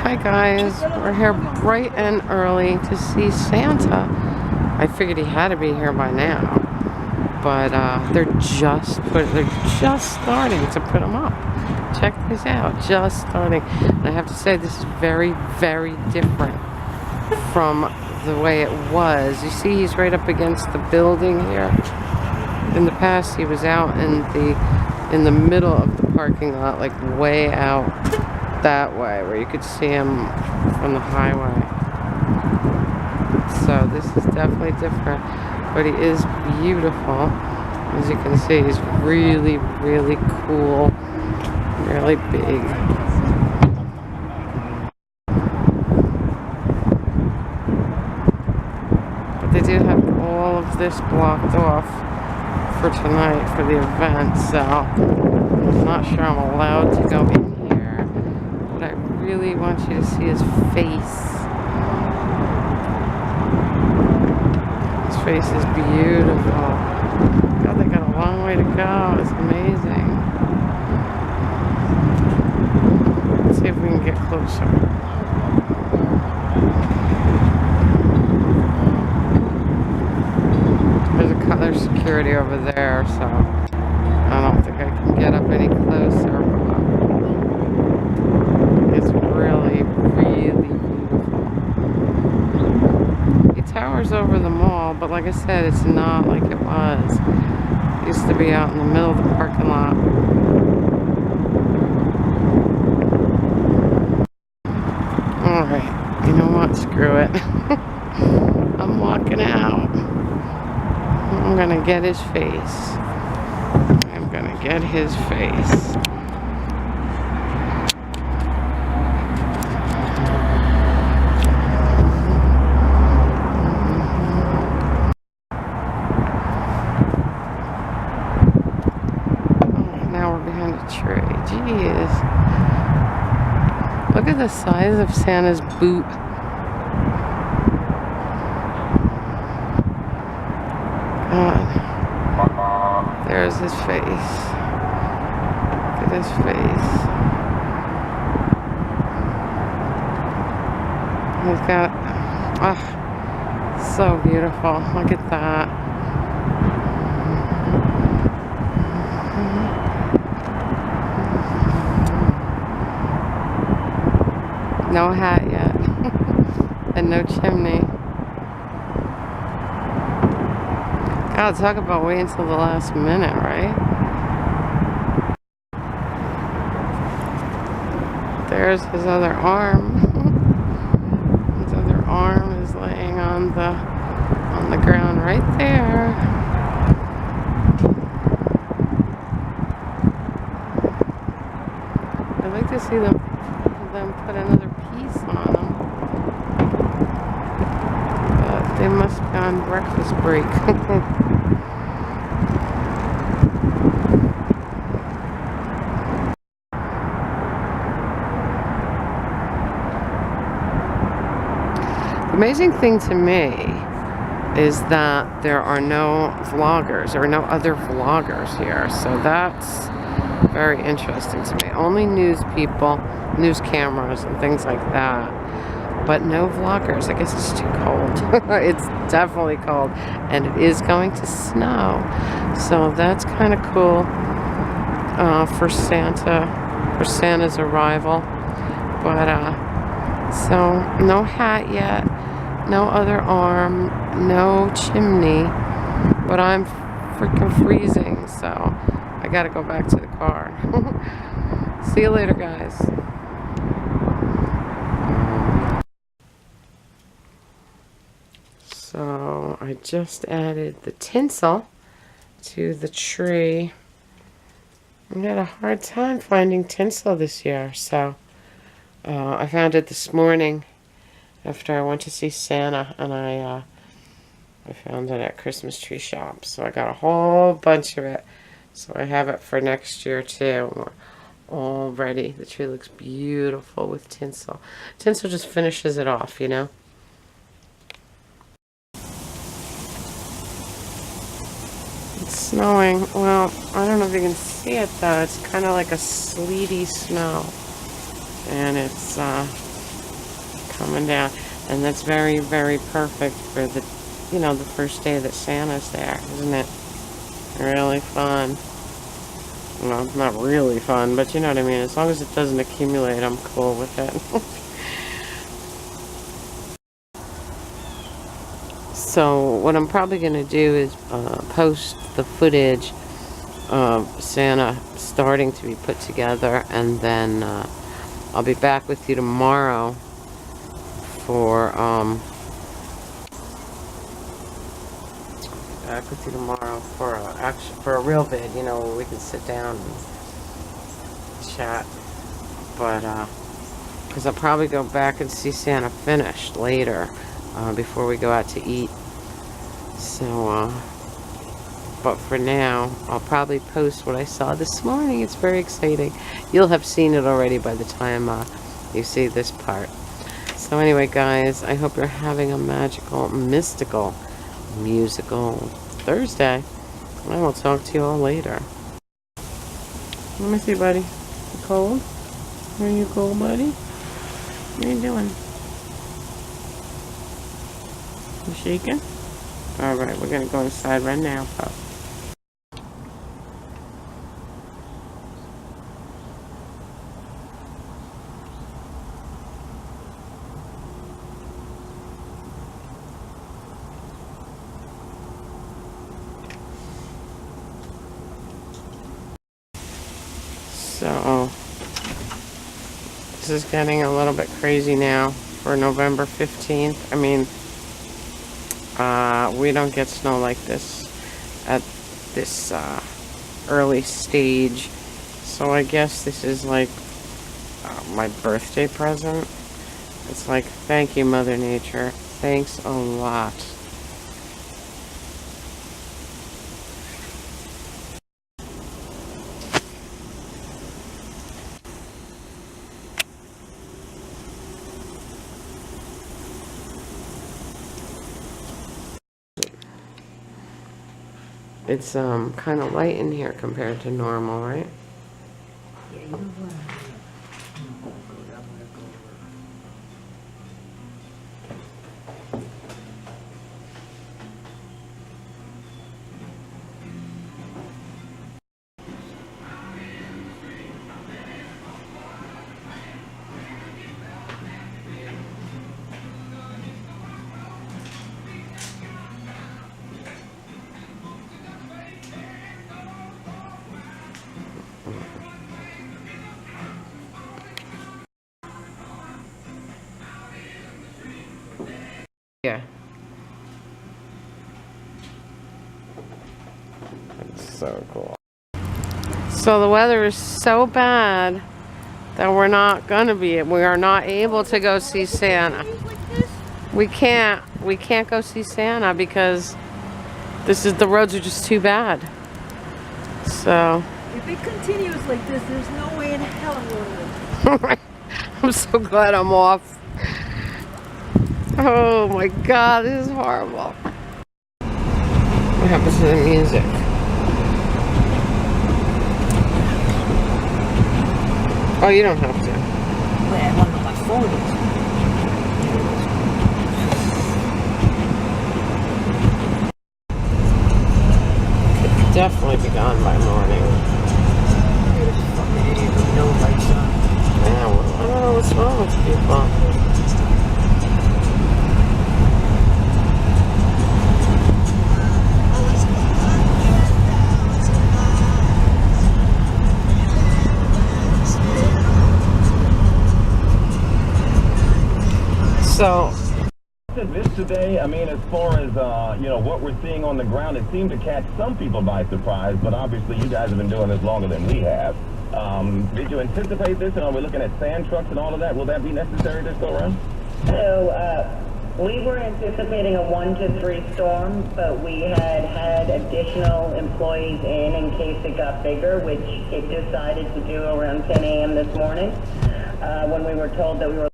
Hi guys, we're here bright and early to see Santa. I figured he had to be here by now, but they're just starting to put them up. Check this out, just starting. And I have to say, this is very, very different from the way it was. You see, he's right up against the building here. In the past, he was out in the middle of the parking lot, like way out that way, where you could see him from the highway. So this is definitely different, but he is beautiful. As you can see, he's really, really cool, really big. But they do have all of this blocked off for tonight for the event, so I'm not sure I'm allowed to go in here, but I really want you to see his face. His face is beautiful. God, they got a long way to go. It's amazing. Let's see if we can get closer. There's security over there, so I don't think I can get up any closer, but it's really, really beautiful. He towers over the mall, but like I said, it's not like it was. It used to be out in the middle of the parking lot. Alright, you know what? Screw it. I'm walking out. I'm gonna get his face. I'm gonna get his face. Oh, now we're behind a tree. Jeez. Look at the size of Santa's boot. There's his face. Look at his face. He's got, so beautiful. Look at that. No hat yet. And no chimney. God, talk about waiting until the last minute, right? There's his other arm. His other arm is laying on the ground right there. I'd like to see them put another piece on them. But they must be on breakfast break. The amazing thing to me is that there are no vloggers. There are no other vloggers here. So that's very interesting to me. Only news people, news cameras and things like that. But no vloggers. I guess it's too cold. It's definitely cold. And it is going to snow. So that's kind of cool for Santa's arrival. But so no hat yet. No other arm, no chimney, but I'm freaking freezing, so I gotta go back to the car. See you later, guys. So I just added the tinsel to the tree. I had a hard time finding tinsel this year, so I found it this morning. After I went to see Santa, and I found it at Christmas tree shop. So I got a whole bunch of it. So I have it for next year too. We're all ready. The tree looks beautiful with tinsel. Tinsel just finishes it off, you know. It's snowing. Well, I don't know if you can see it though. It's kind of like a sleety snow. And it's coming down. And that's very, very perfect for the, you know, the first day that Santa's there, isn't it? Really fun. Well, not really fun, but you know what I mean. As long as it doesn't accumulate, I'm cool with it. So what I'm probably going to do is post the footage of Santa starting to be put together, and then I'll be back with you tomorrow for for a real vid, you know, where we can sit down and chat. But because I'll probably go back and see Santa finished later before we go out to eat. So but for now, I'll probably post what I saw this morning. It's very exciting. You'll have seen it already by the time you see this part. So anyway, guys, I hope you're having a magical, mystical, musical Thursday. I will talk to you all later. Let me see, buddy. You cold? Are you cold, buddy? What are you doing? You shaking? Alright, we're gonna go inside right now, pup. So, this is getting a little bit crazy now for November 15th. I mean, we don't get snow like this at this early stage. So I guess this is like my birthday present. It's like, thank you, Mother Nature. Thanks a lot. It's kind of light in here compared to normal, right? Yeah, you know what? Yeah. That's so cool. So the weather is so bad that we are not able to go see Santa. We can't go see Santa because the roads are just too bad. So If it continues like this, there's no way in hell I'm going to live. I'm so glad I'm off. Oh my God, this is horrible. What happens to the music? Oh, you don't have to. Wait, I wonder what my phone is. It'd definitely be gone by morning. No lights on. Yeah, well, I don't know what's wrong with people. So this today, I mean, as far as you know, what we're seeing on the ground, it seemed to catch some people by surprise, but obviously you guys have been doing this longer than we have. Did you anticipate this, and are we looking at sand trucks and all of that? Will that be necessary this go around? So we were anticipating a 1 to 3 storm, but we had additional employees in case it got bigger, which it decided to do around 10 a.m. this morning when we were told that we were